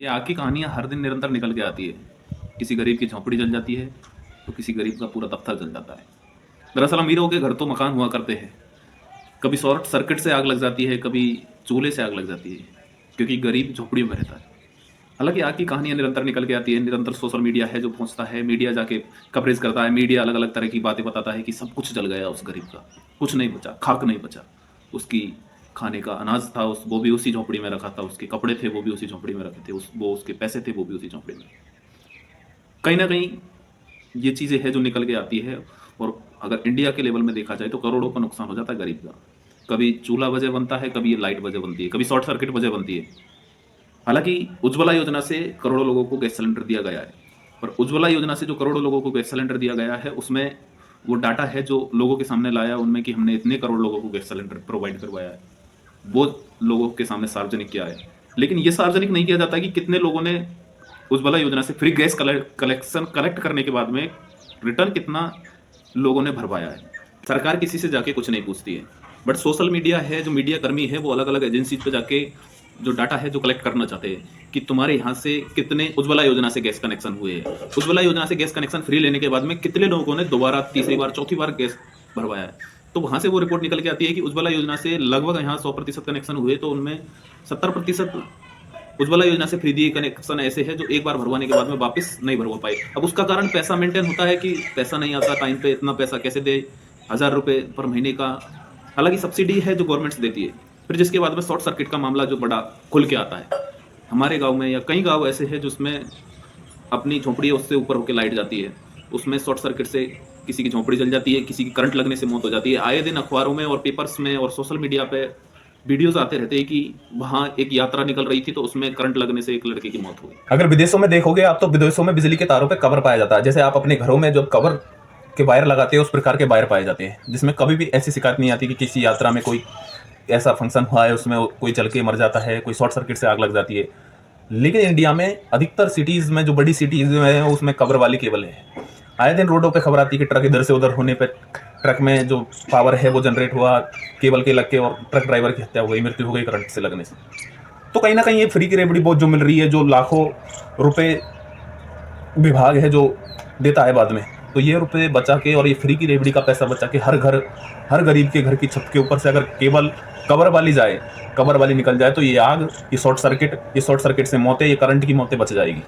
ये आग की कहानियाँ हर दिन निरंतर निकल के आती है। किसी गरीब की झोंपड़ी जल जाती है तो किसी गरीब का पूरा दफ्तर जल जाता है। दरअसल अमीरों के घर तो मकान हुआ करते हैं, कभी शॉर्ट सर्किट से आग लग जाती है, कभी चूल्हे से आग लग जाती है, क्योंकि गरीब झोंपड़ियों में रहता है। हालांकि आग की कहानियां निरंतर निकल के आती है। निरंतर सोशल मीडिया है जो पहुंचता है, मीडिया जाके कवरेज करता है, मीडिया अलग अलग तरह की बातें बताता है कि सब कुछ जल गया उस गरीब का, कुछ नहीं बचा, खाक नहीं बचा। उसकी खाने का अनाज था, उस वो भी उसी झोंपड़ी में रखा था, उसके कपड़े थे वो भी उसी झोंपड़ी में रखे थे, वो उसके पैसे थे वो भी उसी झोंपड़ी में। कहीं ना कहीं ये चीज़ें हैं जो निकल के आती है। और अगर इंडिया के लेवल में देखा जाए तो करोड़ों का नुकसान हो जाता है गरीब का। कभी चूल्हा वजह बनता है, कभी ये लाइट वजह बनती है, कभी शॉर्ट सर्किट वजह बनती है। हालांकि उज्ज्वला योजना से करोड़ों लोगों को गैस सिलेंडर दिया गया है, पर उज्ज्वला योजना से जो करोड़ों लोगों को गैस सिलेंडर दिया गया है उसमें वो डाटा है जो लोगों के सामने लाया उनमें कि हमने इतने करोड़ लोगों को गैस सिलेंडर प्रोवाइड करवाया है, वो लोगों के सामने सार्वजनिक किया है। लेकिन ये सार्वजनिक नहीं किया जाता कि कितने लोगों ने उज्ज्वला योजना से फ्री गैस कलेक्ट करने के बाद में रिटर्न कितना लोगों ने भरवाया है। सरकार किसी से जाके कुछ नहीं पूछती है, बट सोशल मीडिया है, जो मीडिया कर्मी है, वो अलग अलग एजेंसी पे जाके जो डाटा है जो कलेक्ट करना चाहते हैं कि तुम्हारे यहाँ से कितने उज्ज्वला योजना से गैस कनेक्शन हुए हैं, उज्ज्वला योजना से गैस कनेक्शन फ्री लेने के बाद में कितने लोगों ने दोबारा, तीसरी बार, चौथी बार गैस भरवाया है। तो वहां से वो रिपोर्ट निकल के आती है कि उज्ज्वला योजना से लगभग यहाँ 100% कनेक्शन हुए, तो उनमें 70% उज्ज्वला योजना से फ्री दिए कनेक्शन ऐसे है जो एक बार भरवाने के बाद में वापस नहीं भरवा पाए। अब उसका कारण पैसा मेंटेन होता है कि पैसा नहीं आता टाइम पे, इतना पैसा कैसे दे, 1,000 रुपये पर महीने का। हालांकि सब्सिडी है जो गवर्नमेंट से देती है। फिर जिसके बाद में शॉर्ट सर्किट का मामला जो बड़ा खुल के आता है हमारे गांव में, या कई गांव ऐसे हैं जिसमें अपनी झोंपड़ी है उससे ऊपर होकर लाइट जाती है, उसमें शॉर्ट सर्किट से किसी की झोंपड़ी जल जाती है, किसी की करंट लगने से मौत हो जाती है। आए दिन अखबारों में और पेपर्स में और सोशल मीडिया पे वीडियोस आते रहते हैं कि वहां एक यात्रा निकल रही थी तो उसमें करंट लगने से एक लड़के की मौत हो गई। अगर विदेशों में देखोगे आप तो विदेशों में बिजली के तारों पे कवर पाया जाता है। जैसे आप अपने घरों में जो कवर के वायर लगाते हैं उस प्रकार के वायर पाए जाते हैं, जिसमें कभी भी ऐसी शिकायत नहीं आती कि किसी यात्रा में कोई ऐसा फंक्शन हुआ है उसमें कोई जल के मर जाता है, कोई शॉर्ट सर्किट से आग लग जाती है। लेकिन इंडिया में अधिकतर सिटीज़ में, जो बड़ी सिटीज़ में, उसमें कवर वाली केबल है। आए दिन रोडों पे खबर आती है कि ट्रक इधर से उधर होने पे ट्रक में जो पावर है वो जनरेट हुआ, केबल के लग के, और ट्रक ड्राइवर की हत्या हो गई, मृत्यु हो गई करंट से लगने से। तो कहीं ना कहीं ये फ्री की रेवड़ी बहुत जो मिल रही है, जो लाखों रुपए विभाग है जो देता है बाद में, तो ये रुपए बचा के और ये फ्री की रेवड़ी का पैसा बचा के हर गरीब के घर की छत के ऊपर से अगर केबल कवर वाली निकल जाए तो ये शॉर्ट सर्किट से मौतें, ये करंट की मौतें बच जाएगी।